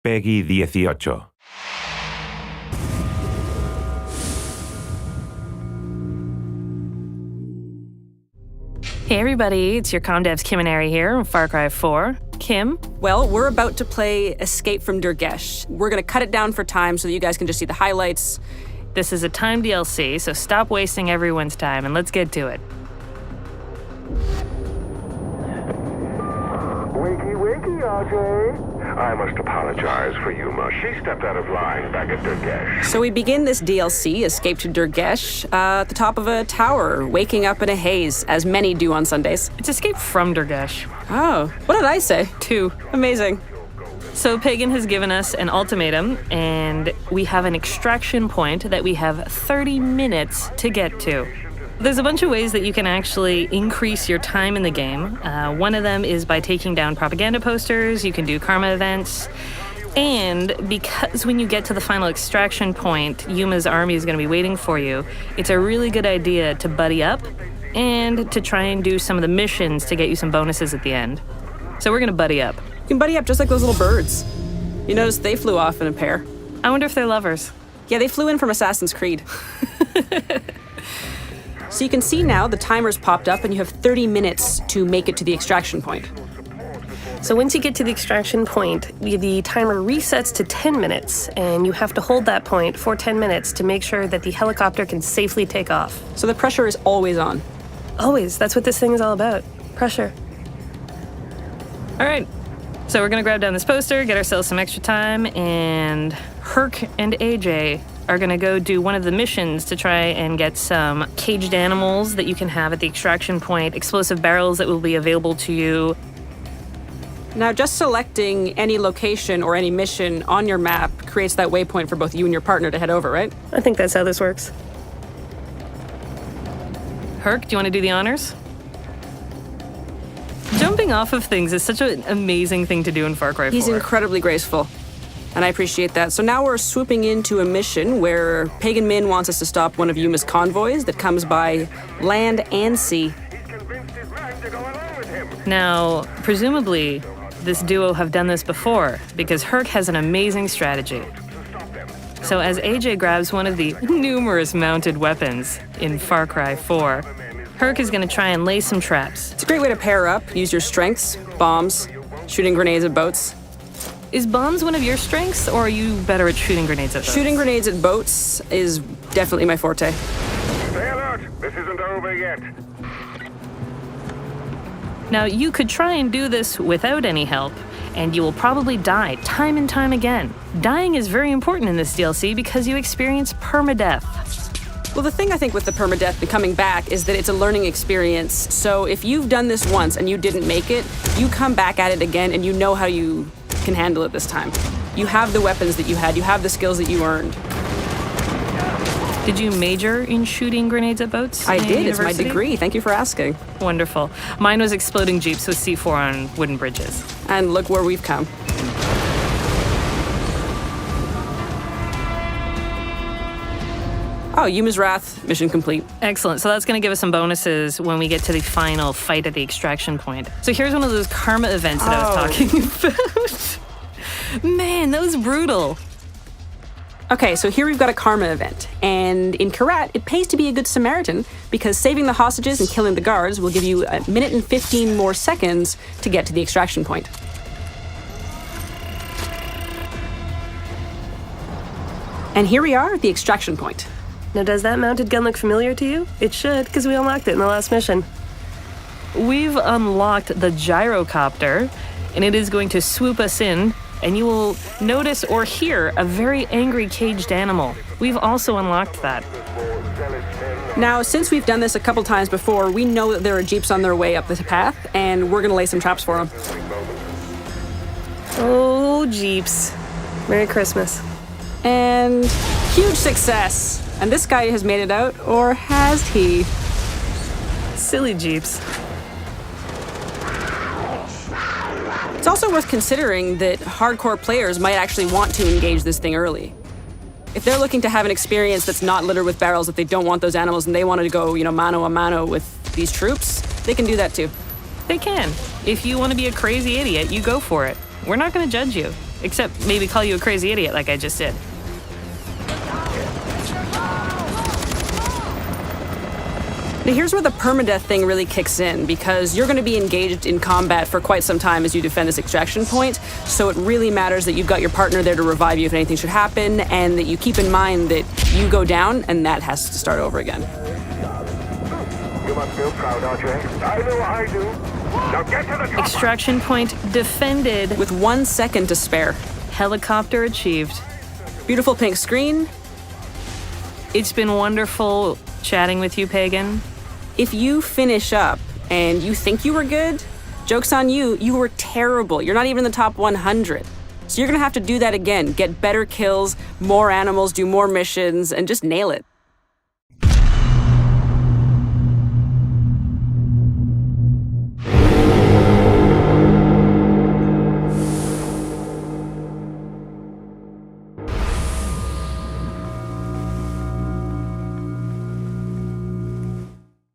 Peggy 18. Hey everybody, it's your Comdev's Kim and Ari here from Far Cry 4. Kim? Well, we're about to play Escape from Durgesh. We're going to cut it down for time so that you guys can just see the highlights. This is a time DLC, so stop wasting everyone's time and let's get to it. Wakey, wakey, RJ. I must apologize for Yuma. She stepped out of line back at Durgesh. So we begin this DLC, Escape to Durgesh, at the top of a tower, waking up in a haze, as many do on Sundays. It's Escape from Durgesh. Oh, what did I say? 2. Amazing. So Pagan has given us an ultimatum, and we have an extraction point that we have 30 minutes to get to. There's a bunch of ways that you can actually increase your time in the game. One of them is by taking down propaganda posters. You can do karma events. And because when you get to the final extraction point, Yuma's army is going to be waiting for you, it's a really good idea to buddy up and to try and do some of the missions to get you some bonuses at the end. So we're going to buddy up. You can buddy up just like those little birds. You notice they flew off in a pair. I wonder if they're lovers. Yeah, they flew in from Assassin's Creed. So you can see now the timer's popped up and you have 30 minutes to make it to the extraction point. So once you get to the extraction point, the timer resets to 10 minutes, and you have to hold that point for 10 minutes to make sure that the helicopter can safely take off. So the pressure is always on. Always. That's what this thing is all about. Pressure. All right. So we're going to grab down this poster, get ourselves some extra time, and Herc and AJ are going to go do one of the missions to try and get some caged animals that you can have at the extraction point, explosive barrels that will be available to you. Now, just selecting any location or any mission on your map creates that waypoint for both you and your partner to head over, right? I think that's how this works. Herc, do you want to do the honors? Jumping off of things is such an amazing thing to do in Far Cry 4. He's incredibly graceful, and I appreciate that. So now we're swooping into a mission where Pagan Min wants us to stop one of Yuma's convoys that comes by land and sea. Now, presumably, this duo have done this before, because Herc has an amazing strategy. So as AJ grabs one of the numerous mounted weapons in Far Cry 4, Herc is going to try and lay some traps. It's a great way to pair up, use your strengths, bombs, shooting grenades at boats. Is bombs one of your strengths, or are you better at shooting grenades at boats? Shooting grenades at boats is definitely my forte. Stay alert! This isn't over yet. Now, you could try and do this without any help, and you will probably die time and time again. Dying is very important in this DLC because you experience permadeath. Well, the thing I think with the permadeath and coming back is that it's a learning experience. So if you've done this once and you didn't make it, you come back at it again and you know how you can handle it this time. You have the weapons that you had, you have the skills that you earned. Did you major in shooting grenades at boats? I did, it's my university? degree. Thank you for asking. Wonderful. Mine was exploding jeeps with C4 on wooden bridges. And look where we've come. Oh, Yuma's Wrath, mission complete. Excellent. So that's going to give us some bonuses when we get to the final fight at the extraction point. So here's one of those karma events that I was talking about. Man, that was brutal. Okay, so here we've got a karma event. And in Kyrat, it pays to be a good Samaritan because saving the hostages and killing the guards will give you 1 minute and 15 more seconds to get to the extraction point. And here we are at the extraction point. Now, does that mounted gun look familiar to you? It should, because we unlocked it in the last mission. We've unlocked the gyrocopter, and it is going to swoop us in, and you will notice or hear a very angry caged animal. We've also unlocked that. Now, since we've done this a couple times before, we know that there are jeeps on their way up the path, and we're going to lay some traps for them. Oh, jeeps. Merry Christmas. And huge success. And this guy has made it out, or has he? Silly jeeps. It's also worth considering that hardcore players might actually want to engage this thing early. If they're looking to have an experience that's not littered with barrels, if they don't want those animals and they want to go, mano a mano with these troops, they can do that too. They can. If you want to be a crazy idiot, you go for it. We're not going to judge you. Except maybe call you a crazy idiot like I just did. Now here's where the permadeath thing really kicks in, because you're going to be engaged in combat for quite some time as you defend this extraction point, so it really matters that you've got your partner there to revive you if anything should happen, and that you keep in mind that you go down and that has to start over again. You must feel proud, RJ. I know I do. Now get to the chopper. Extraction point defended. With 1 second to spare. Helicopter achieved. Beautiful pink screen. It's been wonderful chatting with you, Pagan. If you finish up and you think you were good, joke's on you, you were terrible. You're not even in the top 100. So you're gonna have to do that again. Get better kills, more animals, do more missions, and just nail it.